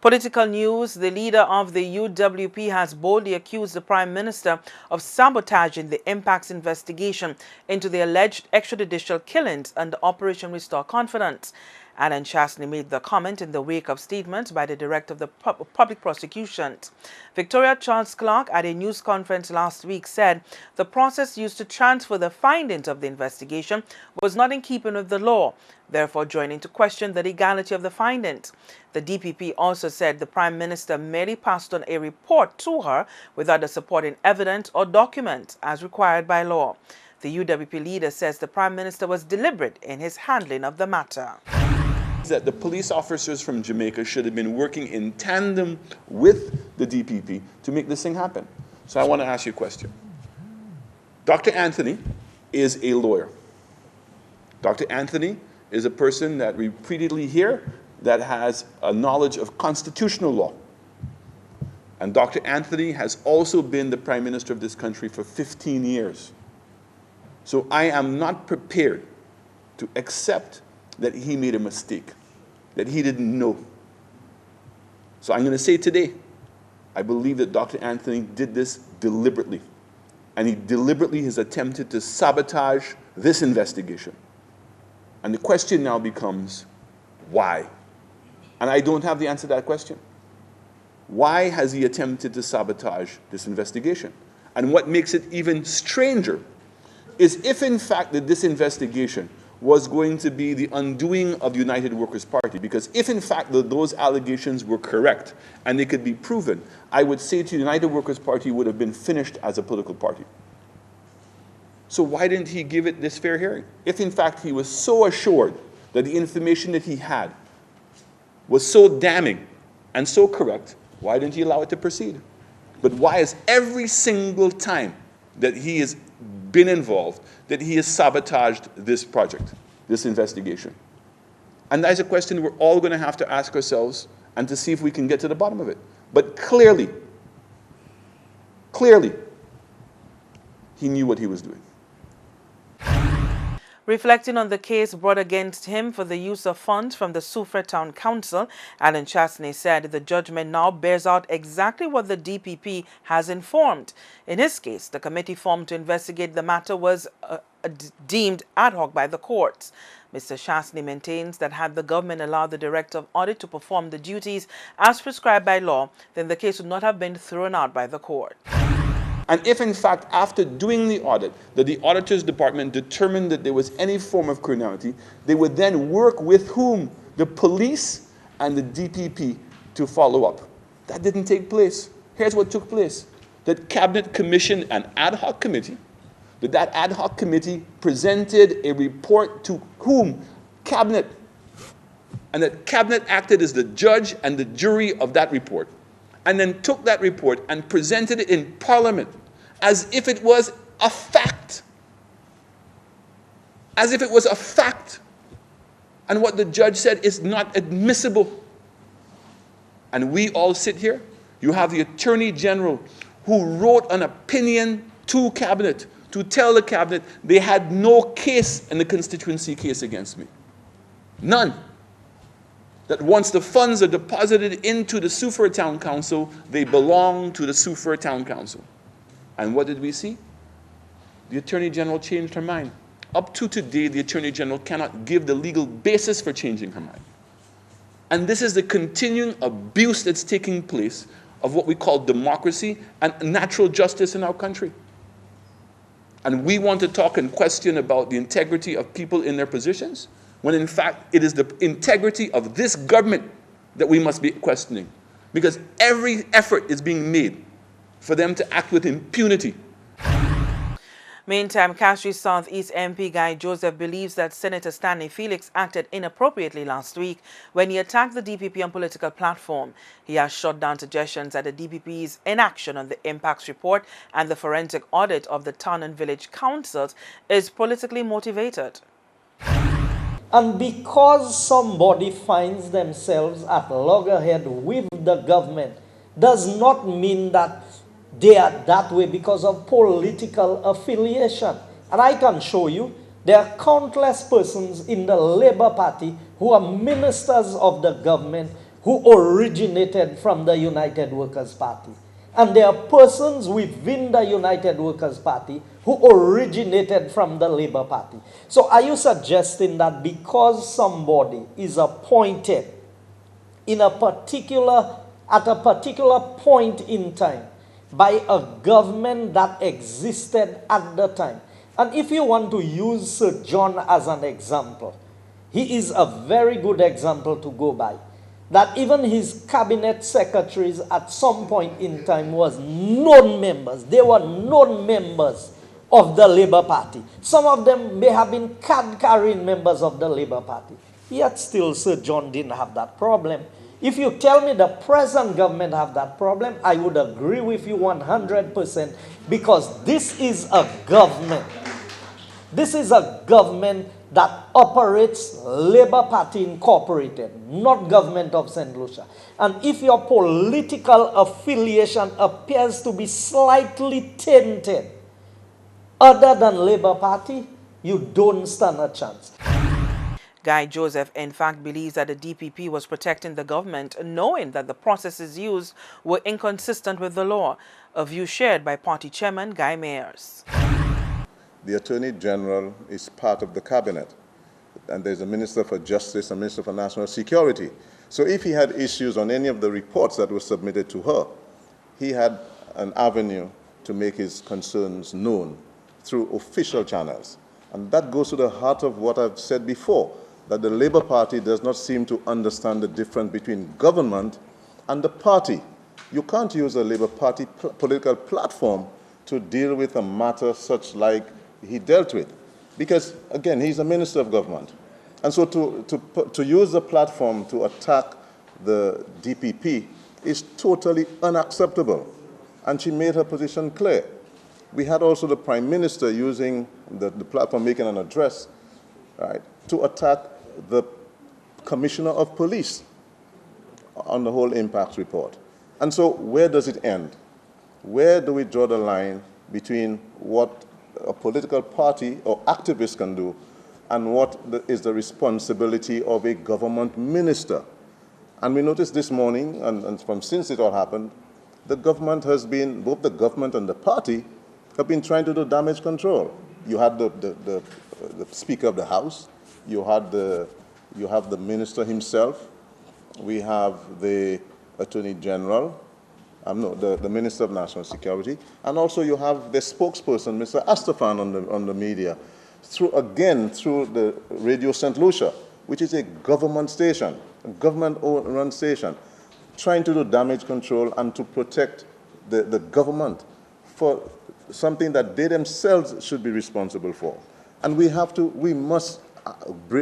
Political news: the leader of the UWP has boldly accused the Prime Minister of sabotaging the IMPACS investigation into the alleged extrajudicial killings under Operation Restore Confidence. Alan Chastney made the comment in the wake of statements by the Director of the Public Prosecutions. Victoria Charles Clark, at a news conference last week, said the process used to transfer the findings of the investigation was not in keeping with the law, therefore joining to question the legality of the findings. The DPP also said the Prime Minister merely passed on a report to her without the supporting evidence or documents as required by law. The UWP leader says the Prime Minister was deliberate in his handling of the matter. That the police officers from Jamaica should have been working in tandem with the DPP to make this thing happen. So I want to ask you a question. Dr. Anthony is a lawyer. Dr. Anthony is a person that we repeatedly hear that has a knowledge of constitutional law. And Dr. Anthony has also been the Prime Minister of this country for 15 years. So I am not prepared to accept that he made a mistake, that he didn't know. So I'm going to say today, I believe that Dr. Anthony did this deliberately. And he deliberately has attempted to sabotage this investigation. And the question now becomes, why? And I don't have the answer to that question. Why has he attempted to sabotage this investigation? And what makes it even stranger is if in fact that this investigation was going to be the undoing of the United Workers' Party, because if in fact those allegations were correct and they could be proven, I would say to the United Workers' Party would have been finished as a political party. So why didn't he give it this fair hearing? If in fact he was so assured that the information that he had was so damning and so correct, why didn't he allow it to proceed? But why is every single time that he has been involved, that he has sabotaged this project, this investigation? And that's a question we're all going to have to ask ourselves and to see if we can get to the bottom of it. But clearly, he knew what he was doing. Reflecting on the case brought against him for the use of funds from the Soufriere Town Council, Alan Chastney said the judgment now bears out exactly what the DPP has informed. In his case, the committee formed to investigate the matter was deemed ad hoc by the courts. Mr. Chastney maintains that had the government allowed the Director of Audit to perform the duties as prescribed by law, then the case would not have been thrown out by the court. And if, in fact, after doing the audit, that the Auditor's Department determined that there was any form of criminality, they would then work with whom? The police and the DPP to follow up. That didn't take place. Here's what took place. That Cabinet commissioned an ad hoc committee. That ad hoc committee presented a report to whom? Cabinet. And that Cabinet acted as the judge and the jury of that report. And then took that report and presented it in Parliament as if it was a fact. As if it was a fact. And what the judge said is not admissible. And we all sit here. You have the Attorney General who wrote an opinion to Cabinet to tell the Cabinet they had no case in the constituency case against me. None. That once the funds are deposited into the Soufriere Town Council, they belong to the Soufriere Town Council. And what did we see? The Attorney General changed her mind. Up to today, the Attorney General cannot give the legal basis for changing her mind. And this is the continuing abuse that's taking place of what we call democracy and natural justice in our country. And we want to talk and question about the integrity of people in their positions, when in fact it is the integrity of this government that we must be questioning. Because every effort is being made for them to act with impunity. Meantime, Castries South East MP Guy Joseph believes that Senator Stanley Felix acted inappropriately last week when he attacked the DPP on political platform. He has shot down suggestions that the DPP's inaction on the IMPACS report and the forensic audit of the town and village councils is politically motivated. And because somebody finds themselves at loggerhead with the government does not mean that they are that way because of political affiliation. And I can show you, there are countless persons in the Labour Party who are ministers of the government who originated from the United Workers' Party. And there are persons within the United Workers' Party who originated from the Labour Party. So are you suggesting that because somebody is appointed in at a particular point in time by a government that existed at the time? And if you want to use Sir John as an example, he is a very good example to go by. That even his cabinet secretaries at some point in time was known members. They were known members of the Labour Party. Some of them may have been card-carrying members of the Labour Party. Yet still Sir John didn't have that problem. If you tell me the present government have that problem, I would agree with you 100%, because this is a government. This is a government that operates Labour Party Incorporated, not government of St. Lucia. And if your political affiliation appears to be slightly tainted other than Labour Party, you don't stand a chance. Guy Joseph, in fact, believes that the DPP was protecting the government, knowing that the processes used were inconsistent with the law, a view shared by party chairman Guy Mayers. The Attorney General is part of the cabinet, and there's a Minister for Justice, a Minister for National Security. So if he had issues on any of the reports that were submitted to her, he had an avenue to make his concerns known through official channels. And that goes to the heart of what I've said before, that the Labour Party does not seem to understand the difference between government and the party. You can't use a Labour Party political platform to deal with a matter such like he dealt with. Because, again, he's a minister of government. And so to use the platform to attack the DPP is totally unacceptable. And she made her position clear. We had also the Prime Minister using the platform, making an address, right, to attack the Commissioner of Police on the whole IMPACS report. And so where does it end? Where do we draw the line between what a political party or activist can do and what is the responsibility of a government minister? And we noticed this morning, and from since it all happened, the government has been, both the government and the party, have been trying to do damage control. You had the Speaker of the House, you have the Minister himself, we have the Attorney General, the Minister of National Security, and also you have the spokesperson, Mr. Astafan, on the media, through the Radio St. Lucia, which is a government station, a government-run station, trying to do damage control and to protect the government for something that they themselves should be responsible for. And we must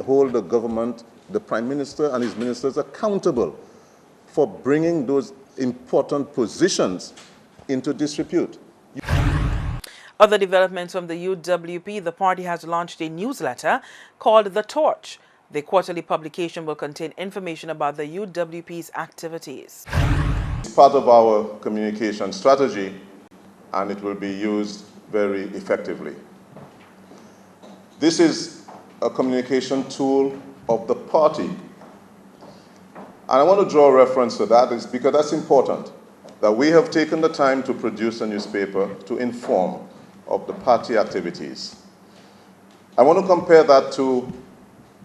hold the government, the Prime Minister and his ministers accountable for bringing those important positions into disrepute. Other developments from the UWP, the party has launched a newsletter called The Torch. The quarterly publication will contain information about the UWP's activities. It's part of our communication strategy, and it will be used very effectively. This is a communication tool of the party. And I want to draw reference to that is because that's important, that we have taken the time to produce a newspaper to inform of the party activities. I want to compare that to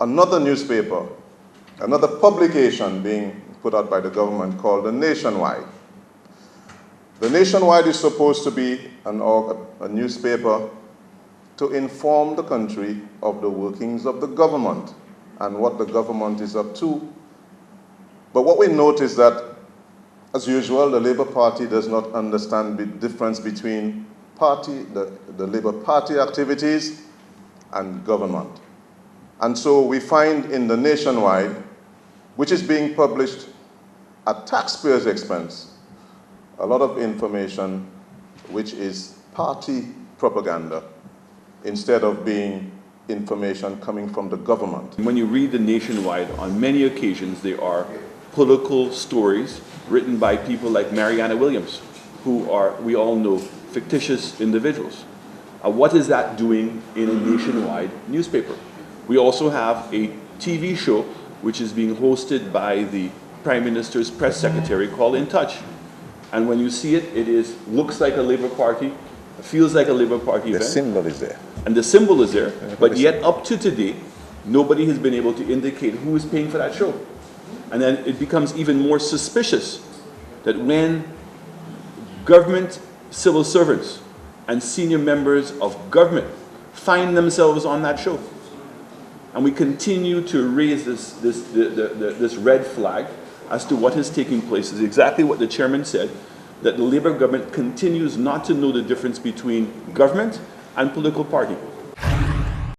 another newspaper, another publication being put out by the government called the Nationwide. The Nationwide is supposed to be a newspaper to inform the country of the workings of the government and what the government is up to. But what we note is that, as usual, the Labour Party does not understand the difference between the Labour Party activities and government. And so we find in the Nationwide, which is being published at taxpayers' expense, a lot of information which is party propaganda instead of being information coming from the government. When you read the Nationwide, on many occasions there are political stories written by people like Marianna Williams, who are, we all know, fictitious individuals. What is that doing in a nationwide newspaper? We also have a TV show which is being hosted by the Prime Minister's press secretary called In Touch. And when you see it, looks like a Labour Party, feels like a Labour Party event. The symbol is there. And the symbol is there, but yet up to today, nobody has been able to indicate who is paying for that show. And then it becomes even more suspicious that when government civil servants and senior members of government find themselves on that show, and we continue to raise this red flag as to what is taking place, is exactly what the chairman said, that the Labour government continues not to know the difference between government and political party.